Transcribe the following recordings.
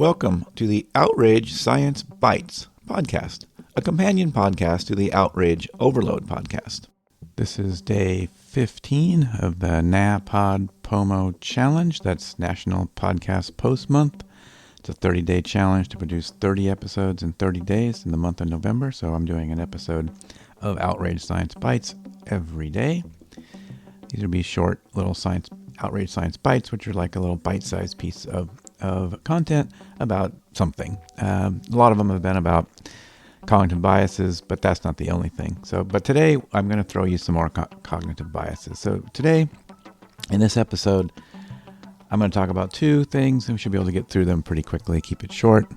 Welcome to the Outrage Science Bites podcast, a companion podcast to the Outrage Overload podcast. This is day 15 of the NaPodPoMo challenge. That's National Podcast Post Month. It's a 30-day challenge to produce 30 episodes in 30 days in the month of November. So I'm doing an episode of Outrage Science Bites every day. These will be short little Outrage Science Bites, which are like a little bite-sized piece of content about something. A lot of them have been about cognitive biases, but that's not the only thing. But today I'm going to throw you some more cognitive biases. So today, in this episode, I'm going to talk about two things, and we should be able to get through them pretty quickly, keep it short.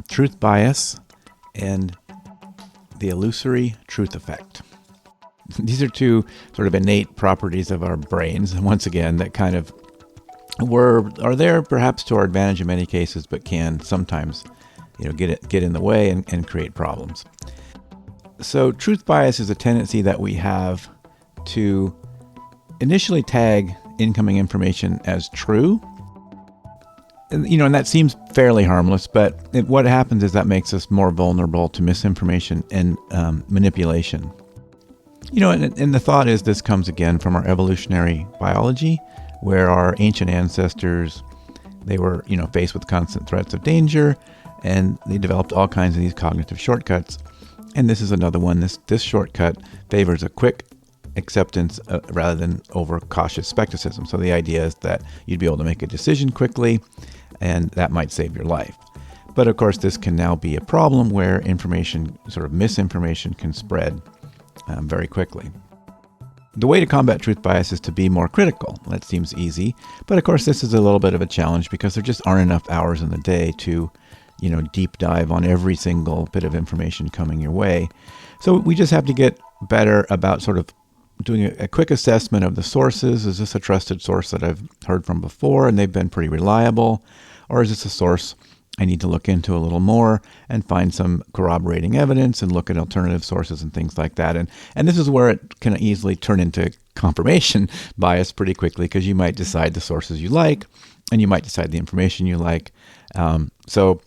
Truth bias and the illusory truth effect. These are two sort of innate properties of our brains, and once again, that kind of are there perhaps to our advantage in many cases, but can sometimes, get in the way and create problems. So truth bias is a tendency that we have to initially tag incoming information as true. And that seems fairly harmless, but what happens is that makes us more vulnerable to misinformation and manipulation. And the thought is this comes again from our evolutionary biology, where our ancient ancestors, they were, faced with constant threats of danger, and they developed all kinds of these cognitive shortcuts. And this is another one. This shortcut favors a quick acceptance rather than overcautious skepticism. So the idea is that you'd be able to make a decision quickly, and that might save your life. But of course, this can now be a problem where information, sort of misinformation, can spread very quickly. The way to combat truth bias is to be more critical. That seems easy. But of course, this is a little bit of a challenge because there just aren't enough hours in the day to, deep dive on every single bit of information coming your way. So we just have to get better about sort of doing a quick assessment of the sources. Is this a trusted source that I've heard from before and they've been pretty reliable? Or is this a source I need to look into a little more and find some corroborating evidence and look at alternative sources and things like that. And this is where it can easily turn into confirmation bias pretty quickly, because you might decide the sources you like and you might decide the information you like. So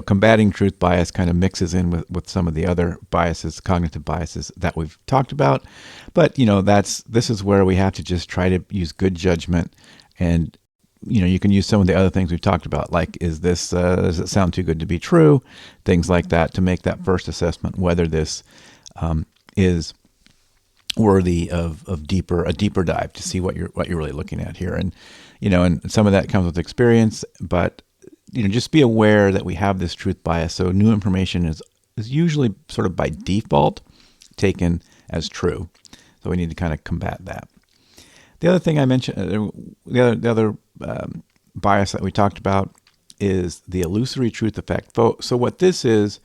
combating truth bias kind of mixes in with some of the other biases, cognitive biases that we've talked about. But, this is where we have to just try to use good judgment, and you can use some of the other things we've talked about, like, does it sound too good to be true? Things like that, to make that first assessment whether this is worthy of a deeper dive, to see what you're really looking at here. And and some of that comes with experience, but just be aware that we have this truth bias. So new information is usually sort of by default taken as true. So we need to kind of combat that. The other thing I mentioned, the other bias that we talked about is the illusory truth effect. So what this is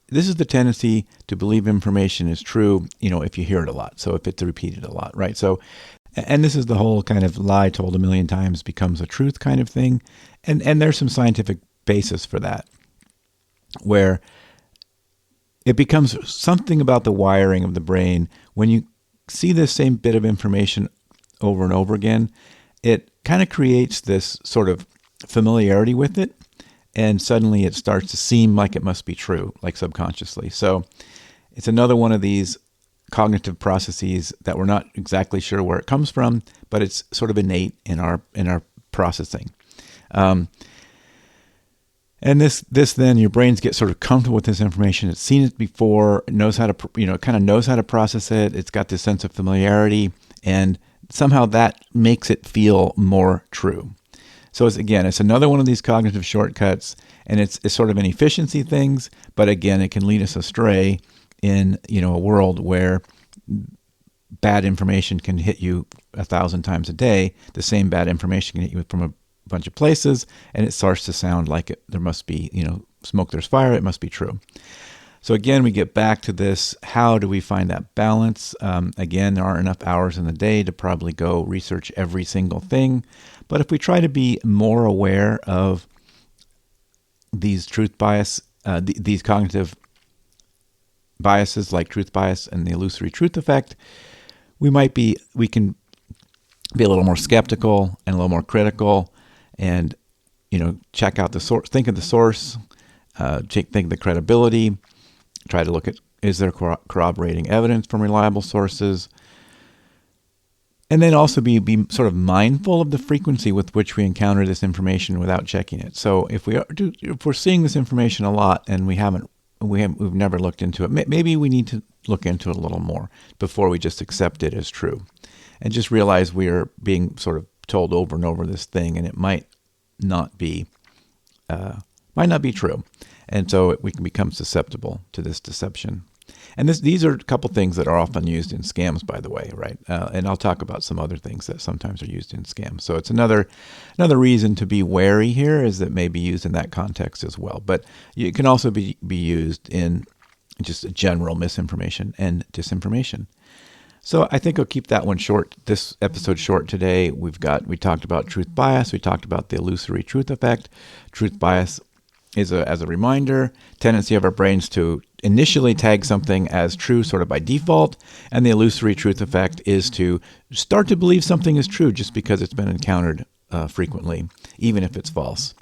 the tendency to believe information is true, if you hear it a lot. So if it's repeated a lot, right? So, and this is the whole kind of lie told a million times becomes a truth kind of thing. And there's some scientific basis for that, where it becomes something about the wiring of the brain. When you see this same bit of information over and over again, it kind of creates this sort of familiarity with it, and suddenly it starts to seem like it must be true, like subconsciously. So it's another one of these cognitive processes that we're not exactly sure where it comes from, but it's sort of innate in our processing. And this then your brains get sort of comfortable with this information. It's seen it before, it knows how to, kind of knows how to process it. It's got this sense of familiarity, and somehow that makes it feel more true. So it's another one of these cognitive shortcuts, and it's sort of an efficiency things, but again, it can lead us astray in, a world where bad information can hit you 1,000 times a day. The same bad information can hit you from a bunch of places, and it starts to sound like there must be, smoke, there's fire, it must be true. So again, we get back to this, how do we find that balance? Again, there aren't enough hours in the day to probably go research every single thing. But if we try to be more aware of these truth bias, these cognitive biases like truth bias and the illusory truth effect, we can be a little more skeptical and a little more critical, and check out the source, think of the source, think of the credibility, try to look at, is there corroborating evidence from reliable sources? And then also be sort of mindful of the frequency with which we encounter this information without checking it. So if we're seeing this information a lot and we've never looked into it, maybe we need to look into it a little more before we just accept it as true, and just realize we are being sort of told over and over this thing, and it might not be true, and so we can become susceptible to this deception. And these are a couple things that are often used in scams, by the way, right? And I'll talk about some other things that sometimes are used in scams. So it's another reason to be wary here, is that may be used in that context as well. But it can also be used in just general misinformation and disinformation. So I think I'll keep that one short, this episode short today. We talked about truth bias. We talked about the illusory truth effect. Truth bias is, as a reminder, tendency of our brains to initially tag something as true sort of by default, and the illusory truth effect is to start to believe something is true just because it's been encountered frequently, even if it's false.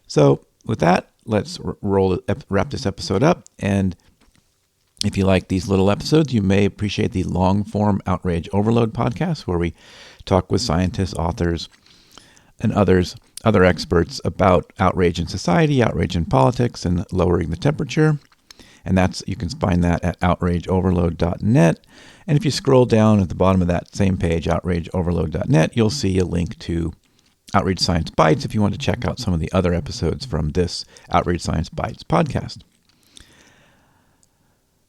So with that, let's wrap this episode up. And if you like these little episodes, you may appreciate the long-form Outrage Overload podcast, where we talk with scientists, authors, and other experts about outrage in society, outrage in politics, and lowering the temperature. And you can find that at outrageoverload.net. And if you scroll down at the bottom of that same page, outrageoverload.net, you'll see a link to Outrage Science Bites if you want to check out some of the other episodes from this Outrage Science Bites podcast.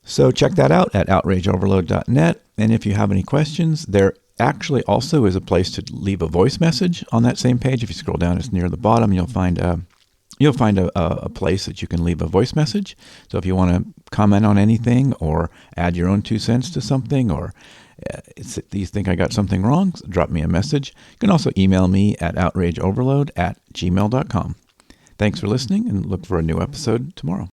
So check that out at outrageoverload.net. And if you have any questions, there actually also is a place to leave a voice message on that same page. If you scroll down, it's near the bottom. You'll find a place that you can leave a voice message. So if you want to comment on anything or add your own 2 cents to something, or you think I got something wrong, drop me a message. You can also email me at outrageoverload@gmail.com. Thanks for listening, and look for a new episode tomorrow.